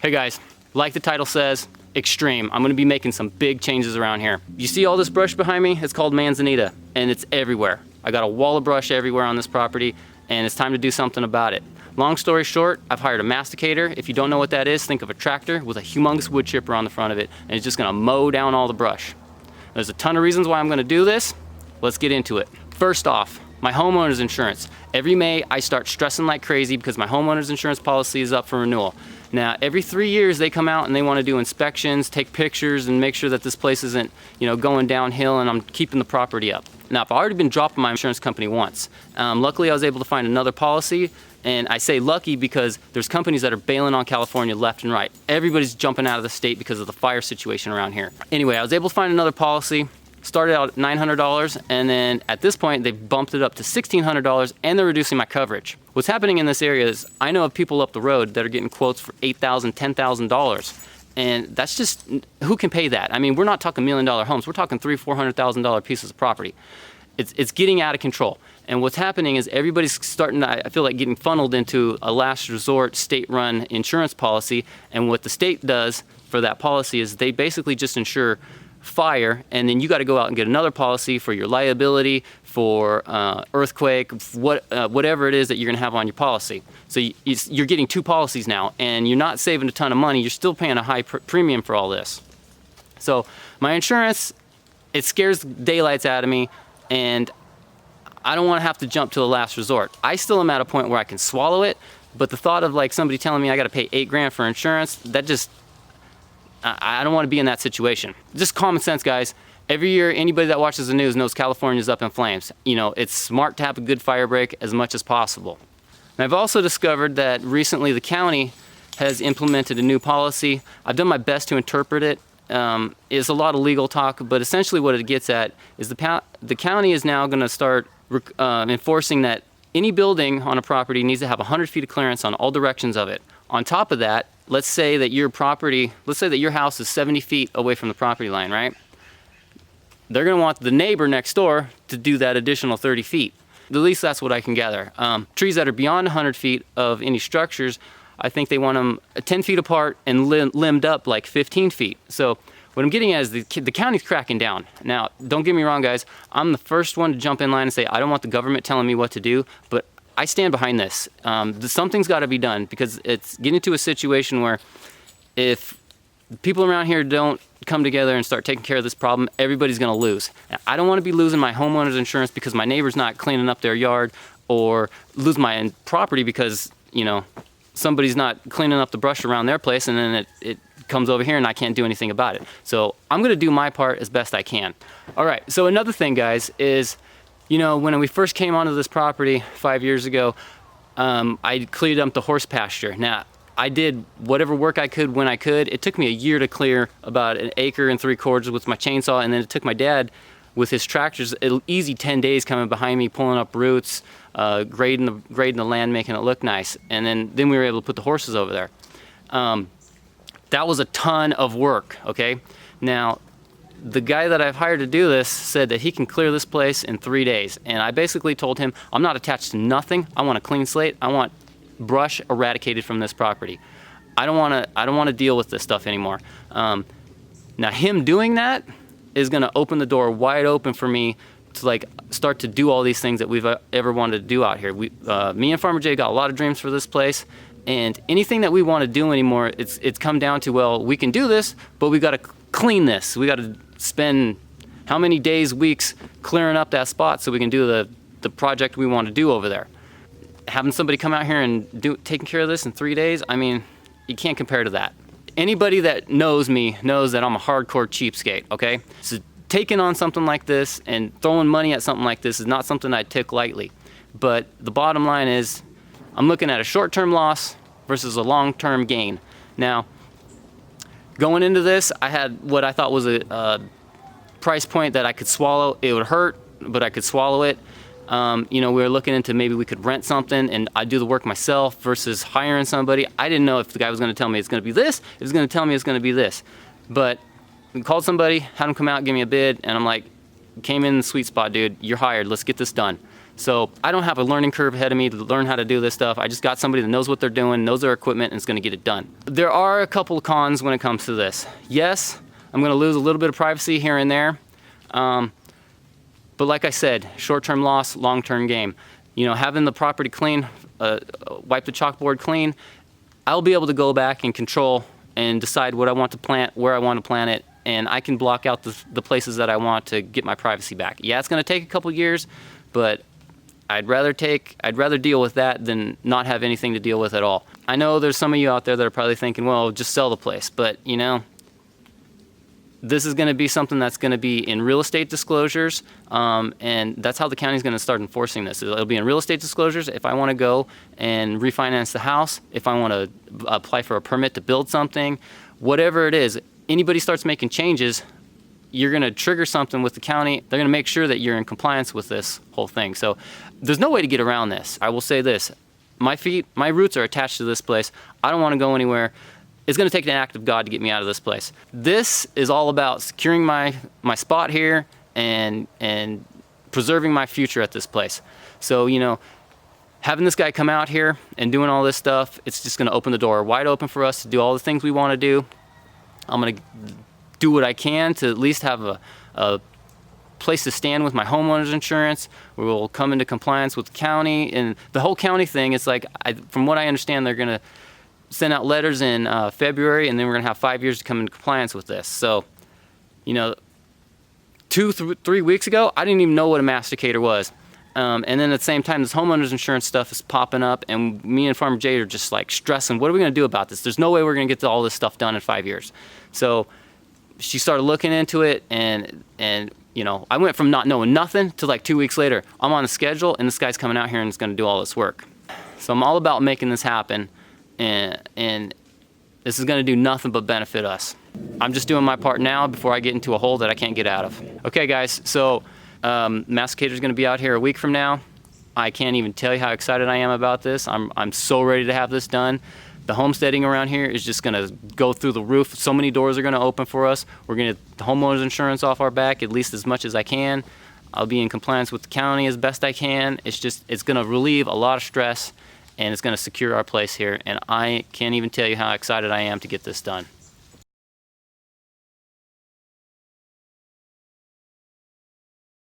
Hey guys, like the title says, extreme. I'm gonna be making some big changes around here. You see all this brush behind me? It's called manzanita, and it's everywhere. I got a wall of brush everywhere on this property, and it's time to do something about it. Long story short, I've hired a masticator. If you don't know what that is, think of a tractor with a humongous wood chipper on the front of it, and it's just gonna mow down all the brush. There's a ton of reasons why I'm gonna do this. Let's get into it. First off, my homeowner's insurance. Every May, I start stressing like crazy because my homeowner's insurance policy is up for renewal. Now, every 3 years they come out and they want to do inspections, take pictures, and make sure that this place isn't, going downhill and I'm keeping the property up. Now, I've already been dropped by my insurance company once. Luckily, I was able to find another policy, and I say lucky because there's companies that are bailing on California left and right. Everybody's jumping out of the state because of the fire situation around here. Anyway, I was able to find another policy. Started out at $900, and then at this point they've bumped it up to $1,600, and they're reducing my coverage. What's happening in this area is I know of people up the road that are getting quotes for $8,000, $10,000, and that's just, who can pay that? I mean, we're not talking $1 million homes, we're talking $300,000, $400,000 pieces of property. It's getting out of control. And what's happening is everybody's starting to, I feel like, getting funneled into a last resort state-run insurance policy, and what the state does for that policy is they basically just insure fire, and then you got to go out and get another policy for your liability, for earthquake, whatever it is that you're going to have on your policy. So you're getting two policies now, and you're not saving a ton of money. You're still paying a high premium for all this. So my insurance, it scares the daylights out of me, and I don't want to have to jump to the last resort. I still am at a point where I can swallow it, but the thought of like somebody telling me I got to pay $8,000 for insurance, that just, I don't want to be in that situation. Just common sense, guys. Every year, anybody that watches the news knows California's up in flames. It's smart to have a good fire break as much as possible. And I've also discovered that recently the county has implemented a new policy. I've done my best to interpret it. It's a lot of legal talk, but essentially what it gets at is the county is now going to start enforcing that any building on a property needs to have 100 feet of clearance on all directions of it. On top of that, let's say that your house is 70 feet away from the property line, right? They're gonna want the neighbor next door to do that additional 30 feet. At least that's what I can gather. Trees that are beyond 100 feet of any structures, I think they want them 10 feet apart and limbed up like 15 feet. So what I'm getting at is the county's cracking down. Now, don't get me wrong, guys. I'm the first one to jump in line and say, I don't want the government telling me what to do, but I stand behind this. Something's got to be done because it's getting to a situation where if people around here don't come together and start taking care of this problem, everybody's going to lose. I don't want to be losing my homeowner's insurance because my neighbor's not cleaning up their yard, or lose my property because, somebody's not cleaning up the brush around their place, and then it comes over here and I can't do anything about it. So I'm going to do my part as best I can. All right, so another thing, guys, is when we first came onto this property 5 years ago, I cleared up the horse pasture. Now, I did whatever work I could when I could. It took me a year to clear about 1 3/4 acres with my chainsaw, and then it took my dad with his tractors an easy 10 days coming behind me, pulling up roots, grading the land, making it look nice. And then we were able to put the horses over there. That was a ton of work, okay? Now, the guy that I've hired to do this said that he can clear this place in 3 days. And I basically told him, I'm not attached to nothing. I want a clean slate. I want brush eradicated from this property. I don't want to deal with this stuff anymore. Now, him doing that is going to open the door wide open for me to start to do all these things that we've ever wanted to do out here. Me and Farmer Jay got a lot of dreams for this place. And anything that we want to do anymore, it's come down to, well, we can do this, but we got to clean this. We got to spend how many days, weeks clearing up that spot so we can do the project we want to do over there. Having somebody come out here and taking care of this in 3 days, I mean, you can't compare to that. Anybody that knows me knows that I'm a hardcore cheapskate, okay? So taking on something like this and throwing money at something like this is not something I take lightly. But the bottom line is, I'm looking at a short-term loss versus a long-term gain. Now, going into this, I had what I thought was a price point that I could swallow. It would hurt, but I could swallow it. We were looking into maybe we could rent something and I'd do the work myself versus hiring somebody. I didn't know if the guy was going to tell me it's going to be this, if he was going to tell me it's going to be this. But we called somebody, had him come out, give me a bid, and I'm like, came in the sweet spot, dude. You're hired. Let's get this done. So I don't have a learning curve ahead of me to learn how to do this stuff. I just got somebody that knows what they're doing, knows their equipment, and is gonna get it done. There are a couple of cons when it comes to this. Yes, I'm gonna lose a little bit of privacy here and there. But like I said, short-term loss, long-term gain. You know, having the property clean, wipe the chalkboard clean, I'll be able to go back and control and decide what I want to plant, where I want to plant it, and I can block out the places that I want to get my privacy back. Yeah, it's gonna take a couple years, but I'd rather deal with that than not have anything to deal with at all. I know there's some of you out there that are probably thinking, well, just sell the place, but you know, this is going to be something that's going to be in real estate disclosures, and that's how the county is going to start enforcing this. It'll be in real estate disclosures. If I want to go and refinance the house, if I want to apply for a permit to build something, whatever it is, anybody starts making changes, you're going to trigger something with the county. They're going to make sure that you're in compliance with this whole thing. So there's no way to get around this. I will say this, my roots are attached to this place. I don't want to go anywhere. It's going to take an act of God to get me out of this place. This is all about securing my spot here and preserving my future at this place. So, you know, having this guy come out here and doing all this stuff, it's just going to open the door wide open for us to do all the things we want to do. I'm going to do what I can to at least have a place to stand with my homeowners insurance. We will come into compliance with the county, and the whole county thing, it's like, from what I understand, they're going to send out letters in February, and then we're going to have 5 years to come into compliance with this. So, you know, 3 weeks ago, I didn't even know what a masticator was. And then at the same time, this homeowners insurance stuff is popping up, and me and Farmer Jay are just like stressing, what are we going to do about this? There's no way we're going to get all this stuff done in 5 years. So she started looking into it, and you know, I went from not knowing nothing to like 2 weeks later, I'm on the schedule, and this guy's coming out here and is going to do all this work. So I'm all about making this happen. And this is going to do nothing but benefit us. I'm just doing my part now before I get into a hole that I can't get out of. Okay guys, so Masticator is going to be out here a week from now. I can't even tell you how excited I am about this. I'm so ready to have this done. The homesteading around here is just going to go through the roof. So many doors are going to open for us. We're going to get the homeowners insurance off our back, at least as much as I can. I'll be in compliance with the county as best I can. It's going to relieve a lot of stress, and it's going to secure our place here, and I can't even tell you how excited I am to get this done.